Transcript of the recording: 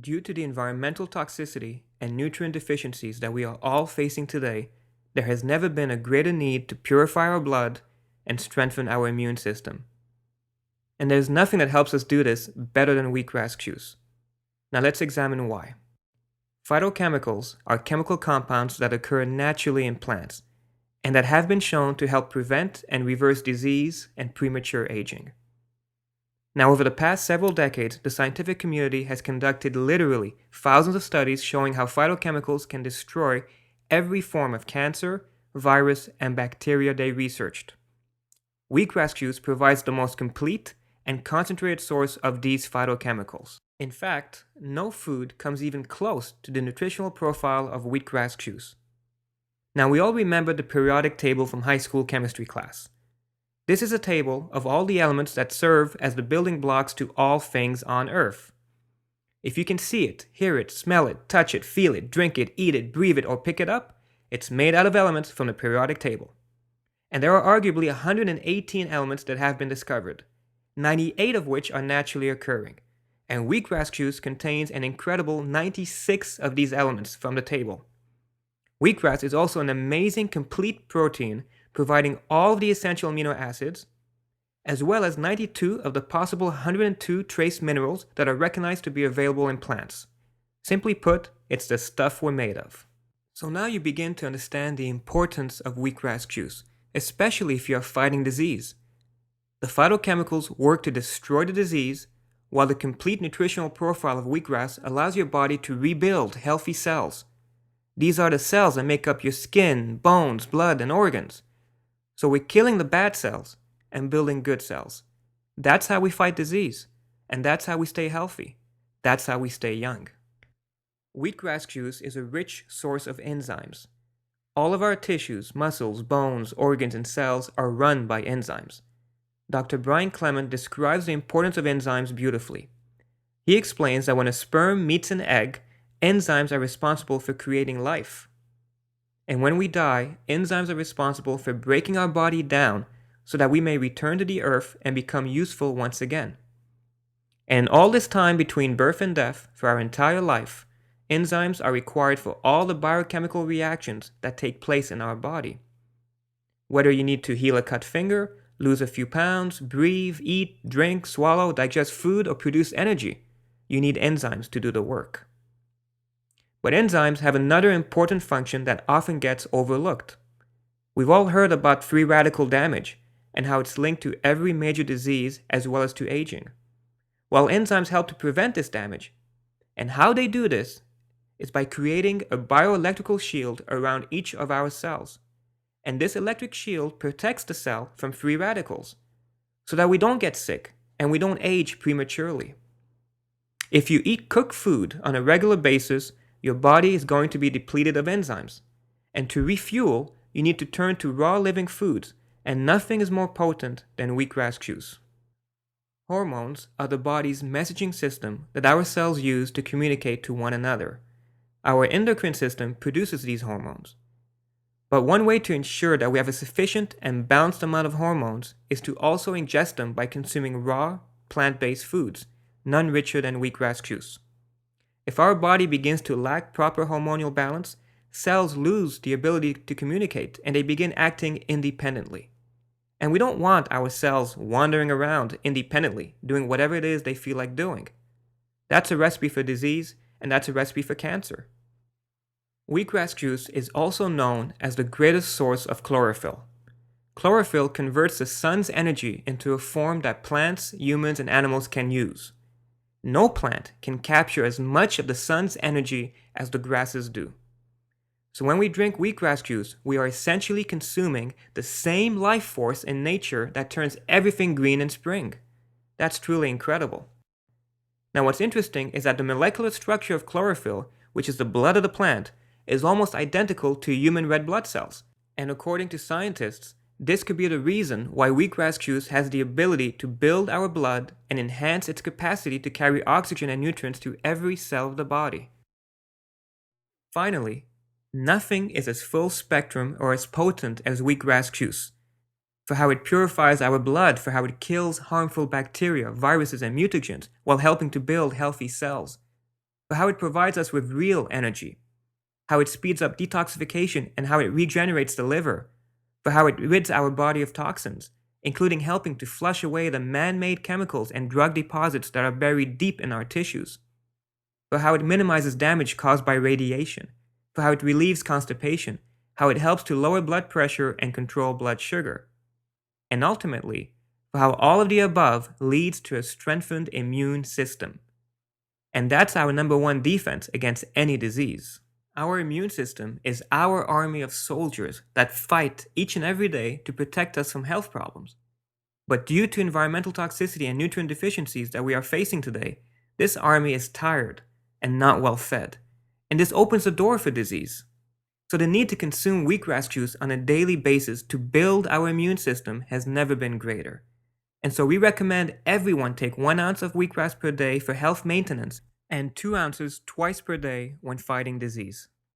Due to the environmental toxicity and nutrient deficiencies that we are all facing today, there has never been a greater need to purify our blood and strengthen our immune system. And there's nothing that helps us do this better than wheatgrass juice. Now let's examine why. Phytochemicals are chemical compounds that occur naturally in plants and that have been shown to help prevent and reverse disease and premature aging. Now, over the past several decades, the scientific community has conducted literally thousands of studies showing how phytochemicals can destroy every form of cancer, virus, and bacteria they researched. Wheatgrass juice provides the most complete and concentrated source of these phytochemicals. In fact, no food comes even close to the nutritional profile of wheatgrass juice. Now, we all remember the periodic table from high school chemistry class. This is a table of all the elements that serve as the building blocks to all things on Earth. If you can see it, hear it, smell it, touch it, feel it, drink it, eat it, breathe it, or pick it up, it's made out of elements from the periodic table. And there are arguably 118 elements that have been discovered, 98 of which are naturally occurring. And wheatgrass juice contains an incredible 96 of these elements from the table. Wheatgrass is also an amazing complete protein providing all of the essential amino acids, as well as 92 of the possible 102 trace minerals that are recognized to be available in plants. Simply put, it's the stuff we're made of. So now you begin to understand the importance of wheatgrass juice, especially if you are fighting disease. The phytochemicals work to destroy the disease, while the complete nutritional profile of wheatgrass allows your body to rebuild healthy cells. These are the cells that make up your skin, bones, blood, and organs. So we're killing the bad cells and building good cells. That's how we fight disease, and that's how we stay healthy. That's how we stay young. Wheatgrass juice is a rich source of enzymes. All of our tissues, muscles, bones, organs, and cells are run by enzymes. Dr. Brian Clement describes the importance of enzymes beautifully. He explains that when a sperm meets an egg, enzymes are responsible for creating life. And when we die, enzymes are responsible for breaking our body down so that we may return to the earth and become useful once again. And all this time between birth and death, for our entire life, enzymes are required for all the biochemical reactions that take place in our body. Whether you need to heal a cut finger, lose a few pounds, breathe, eat, drink, swallow, digest food, or produce energy, you need enzymes to do the work. But enzymes have another important function that often gets overlooked. We've all heard about free radical damage and how it's linked to every major disease as well as to aging. Well, enzymes help to prevent this damage. And how they do this is by creating a bioelectrical shield around each of our cells. And this electric shield protects the cell from free radicals so that we don't get sick and we don't age prematurely. If you eat cooked food on a regular basis, your body is going to be depleted of enzymes. And to refuel, you need to turn to raw living foods, and nothing is more potent than wheatgrass juice. Hormones are the body's messaging system that our cells use to communicate to one another. Our endocrine system produces these hormones. But one way to ensure that we have a sufficient and balanced amount of hormones is to also ingest them by consuming raw, plant-based foods, none richer than wheatgrass juice. If our body begins to lack proper hormonal balance, cells lose the ability to communicate and they begin acting independently. And we don't want our cells wandering around independently, doing whatever it is they feel like doing. That's a recipe for disease, and that's a recipe for cancer. Wheatgrass juice is also known as the greatest source of chlorophyll. Chlorophyll converts the sun's energy into a form that plants, humans, and animals can use. No plant can capture as much of the sun's energy as the grasses do. So when we drink wheatgrass juice, we are essentially consuming the same life force in nature that turns everything green in spring. That's truly incredible. Now what's interesting is that the molecular structure of chlorophyll, which is the blood of the plant, is almost identical to human red blood cells. And according to scientists, this could be the reason why wheatgrass juice has the ability to build our blood and enhance its capacity to carry oxygen and nutrients to every cell of the body. Finally, nothing is as full spectrum or as potent as wheatgrass juice. for how it purifies our blood, for how it kills harmful bacteria, viruses, and mutagens while helping to build healthy cells, for how it provides us with real energy, how it speeds up detoxification and how it regenerates the liver, for how it rids our body of toxins, including helping to flush away the man-made chemicals and drug deposits that are buried deep in our tissues, for how it minimizes damage caused by radiation, for how it relieves constipation, how it helps to lower blood pressure and control blood sugar, and ultimately, for how all of the above leads to a strengthened immune system. And that's our number one defense against any disease. Our immune system is our army of soldiers that fight each and every day to protect us from health problems. But due to environmental toxicity and nutrient deficiencies that we are facing today, this army is tired and not well fed. And this opens the door for disease. So the need to consume wheatgrass juice on a daily basis to build our immune system has never been greater. And so we recommend everyone take 1 ounce of wheatgrass per day for health maintenance and 2 ounces twice per day when fighting disease.